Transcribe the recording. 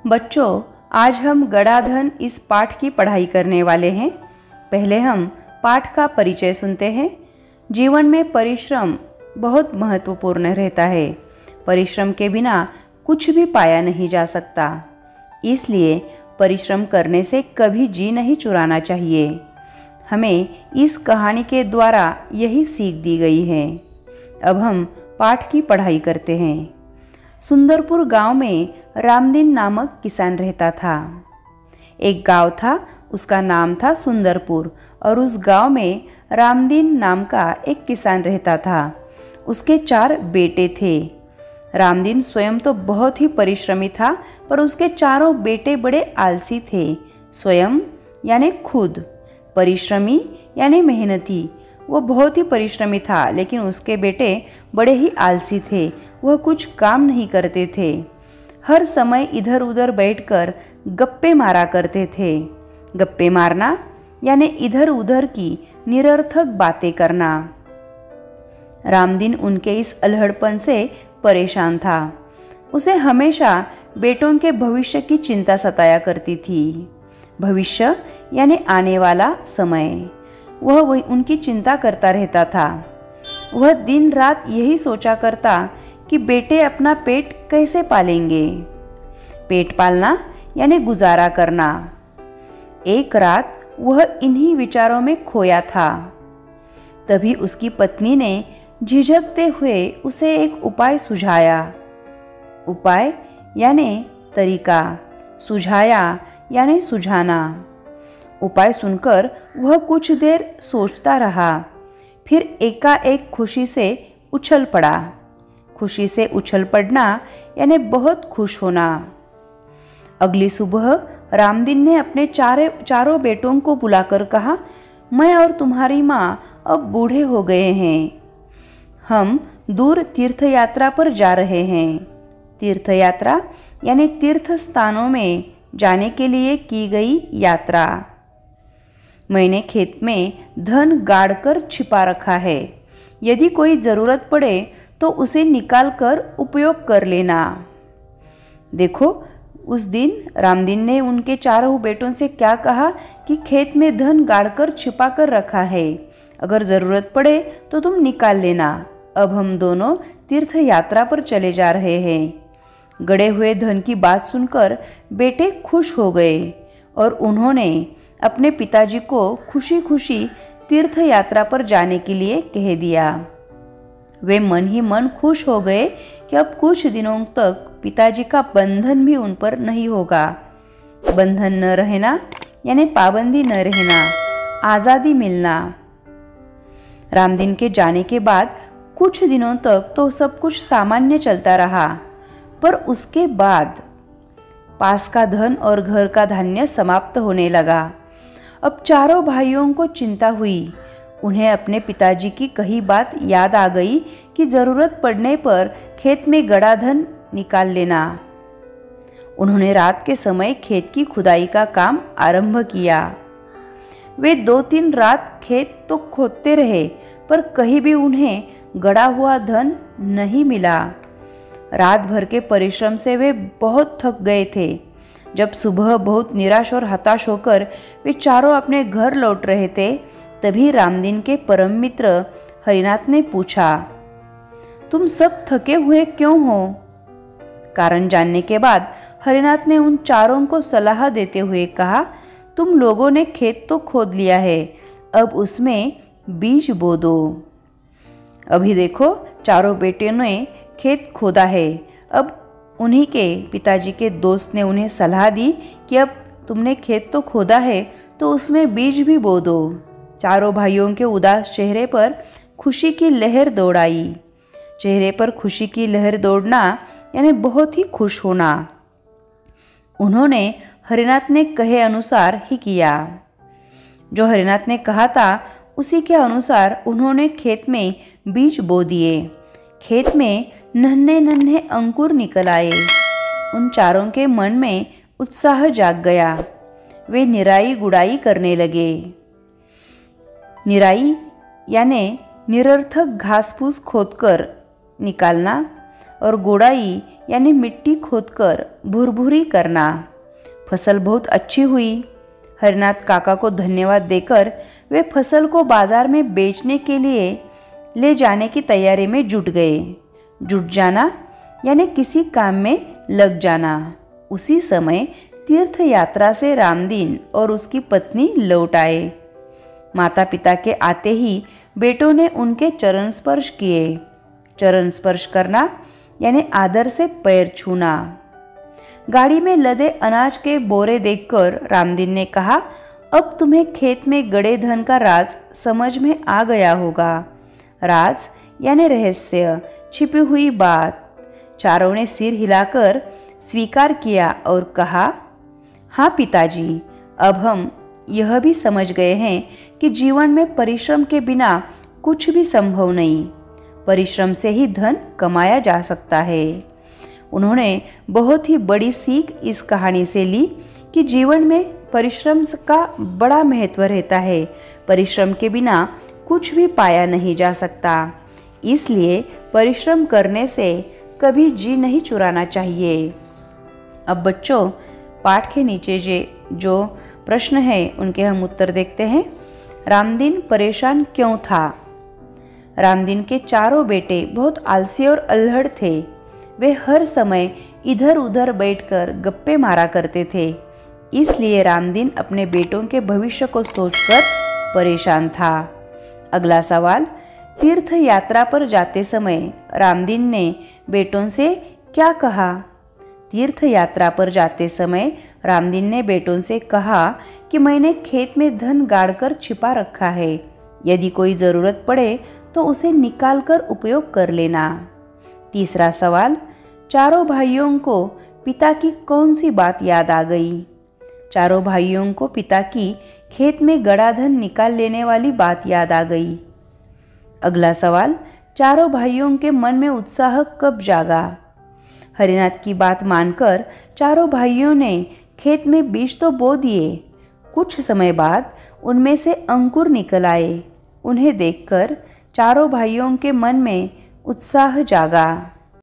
बच्चों, आज हम गणाधन इस पाठ की पढ़ाई करने वाले हैं। पहले हम पाठ का परिचय सुनते हैं। जीवन में परिश्रम बहुत महत्वपूर्ण रहता है। परिश्रम के बिना कुछ भी पाया नहीं जा सकता, इसलिए परिश्रम करने से कभी जी नहीं चुराना चाहिए। हमें इस कहानी के द्वारा यही सीख दी गई है। अब हम पाठ की पढ़ाई करते हैं। सुंदरपुर गांव में रामदीन नामक किसान रहता था। एक गांव था, उसका नाम था सुंदरपुर, और उस गांव में रामदीन नाम का एक किसान रहता था। उसके 4 बेटे थे। रामदीन स्वयं तो बहुत ही परिश्रमी था, पर उसके चारों बेटे बड़े आलसी थे। स्वयं यानी खुद, परिश्रमी यानी मेहनती। वो बहुत ही परिश्रमी था, लेकिन उसके बेटे बड़े ही आलसी थे। वह कुछ काम नहीं करते थे। हर समय इधर उधर बैठकर गप्पे मारा करते थे। गप्पे मारना यानी इधर उधर की निरर्थक बातें करना। रामदीन उनके इस अल्हड़पन से परेशान था। उसे हमेशा बेटों के भविष्य की चिंता सताया करती थी। भविष्य यानी आने वाला समय, वह उनकी चिंता करता रहता था। वह दिन रात यही सोचा करता कि बेटे अपना पेट कैसे पालेंगे। पेट पालना यानी गुजारा करना। एक रात वह इन्हीं विचारों में खोया था। तभी उसकी पत्नी ने झिझकते हुए उसे एक उपाय सुझाया। उपाय यानी तरीका, सुझाया यानी सुझाना। उपाय सुनकर वह कुछ देर सोचता रहा, फिर एकाएक खुशी से उछल पड़ा। खुशी से उछल पड़ना यानी बहुत खुश होना। अगली सुबह रामदीन ने अपने चारों बेटों को बुलाकर कहा, मैं और तुम्हारी माँ अब बूढ़े हो गए हैं। हम दूर तीर्थ यात्रा पर जा रहे हैं। तीर्थ यात्रा यानी तीर्थ स्थानों में जाने के लिए की गई यात्रा। मैंने खेत में धन गाड़कर छिपा रखा है। यदि कोई ज़रूरत पड़े तो उसे निकालकर उपयोग कर लेना। देखो, उस दिन रामदीन ने उनके चारों बेटों से क्या कहा कि खेत में धन गाड़कर छिपा कर रखा है, अगर ज़रूरत पड़े तो तुम निकाल लेना। अब हम दोनों तीर्थ यात्रा पर चले जा रहे हैं। गड़े हुए धन की बात सुनकर बेटे खुश हो गए और उन्होंने अपने पिताजी को खुशी खुशी तीर्थ यात्रा पर जाने के लिए कह दिया। वे मन ही मन खुश हो गए कि अब कुछ दिनों तक पिताजी का बंधन भी उन पर नहीं होगा। बंधन न रहना यानी पाबंदी न रहना, आज़ादी मिलना। रामदीन के जाने के बाद कुछ दिनों तक तो सब कुछ सामान्य चलता रहा, पर उसके बाद पास का धन और घर का धान्य समाप्त होने लगा। अब चारों भाइयों को चिंता हुई। उन्हें अपने पिताजी की कही बात याद आ गई कि जरूरत पड़ने पर खेत में गड़ा धन निकाल लेना। उन्होंने रात के समय खेत की खुदाई का काम आरंभ किया। वे 2-3 रात खेत तो खोदते रहे, पर कहीं भी उन्हें गड़ा हुआ धन नहीं मिला। रात भर के परिश्रम से वे बहुत थक गए थे। जब सुबह बहुत निराश और हताश होकर वे चारों अपने घर लौट रहे थे, तभी रामदीन के परम मित्र हरिनाथ ने पूछा, तुम सब थके हुए क्यों हो? कारण जानने के बाद हरिनाथ ने उन चारों को सलाह देते हुए कहा, तुम लोगों ने खेत तो खोद लिया है, अब उसमें बीज बो दो। अभी देखो, चारों बेटियों ने खेत खोदा है। अब उन्हीं के पिताजी के दोस्त ने उन्हें सलाह दी कि अब तुमने खेत तो खोदा है तो उसमें बीज भी बो दो। चारों भाइयों के उदास चेहरे पर खुशी की लहर दौड़ आई। चेहरे पर खुशी की लहर दौड़ना यानी बहुत ही खुश होना। उन्होंने हरिनाथ ने कहे अनुसार ही किया। जो हरिनाथ ने कहा था उसी के अनुसार उन्होंने खेत में बीज बो दिए। खेत में नन्हे नन्हे अंकुर निकल आए। उन चारों के मन में उत्साह जाग गया। वे निराई गुड़ाई करने लगे। निराई यानी निरर्थक घास फूस खोदकर निकालना और गुड़ाई यानी मिट्टी खोदकर भुरभुरी करना। फसल बहुत अच्छी हुई। हरिनाथ काका को धन्यवाद देकर वे फसल को बाजार में बेचने के लिए ले जाने की तैयारी में जुट गए। जुट जाना यानी किसी काम में लग जाना। उसी समय तीर्थ यात्रा से रामदीन और उसकी पत्नी लौट आए। माता पिता के आते ही बेटों ने उनके चरण स्पर्श किए। चरण स्पर्श करना यानी आदर से पैर छूना। गाड़ी में लदे अनाज के बोरे देखकर रामदीन ने कहा, अब तुम्हें खेत में गड़े धन का राज समझ में आ गया होगा। राज यानी रहस्य, छिपी हुई बात। चारों ने सिर हिलाकर स्वीकार किया और कहा, हाँ पिताजी, अब हम यह भी समझ गए हैं कि जीवन में परिश्रम के बिना कुछ भी संभव नहीं। परिश्रम से ही धन कमाया जा सकता है। उन्होंने बहुत ही बड़ी सीख इस कहानी से ली कि जीवन में परिश्रम का बड़ा महत्व रहता है। परिश्रम के बिना कुछ भी पाया नहीं जा सकता। इसलिए परिश्रम करने से कभी जी नहीं चुराना चाहिए। अब बच्चों, पाठ के नीचे जो प्रश्न है उनके हम उत्तर देखते हैं। रामदीन परेशान क्यों था? रामदीन के चारों बेटे बहुत आलसी और अल्हड़ थे। वे हर समय इधर उधर बैठकर गप्पे मारा करते थे। इसलिए रामदीन अपने बेटों के भविष्य को सोचकर परेशान था। अगला सवाल, तीर्थ यात्रा पर जाते समय रामदीन ने बेटों से क्या कहा? तीर्थ यात्रा पर जाते समय रामदीन ने बेटों से कहा कि मैंने खेत में धन गाड़कर छिपा रखा है। यदि कोई ज़रूरत पड़े तो उसे निकालकर उपयोग कर लेना। तीसरा सवाल, चारों भाइयों को पिता की कौन सी बात याद आ गई? चारों भाइयों को पिता की खेत में गड़ा धन निकाल लेने वाली बात याद आ गई। अगला सवाल, चारों भाइयों के मन में उत्साह कब जागा? हरिनाथ की बात मानकर चारों भाइयों ने खेत में बीज तो बो दिए। कुछ समय बाद उनमें से अंकुर निकल आए। उन्हें देखकर चारों भाइयों के मन में उत्साह जागा।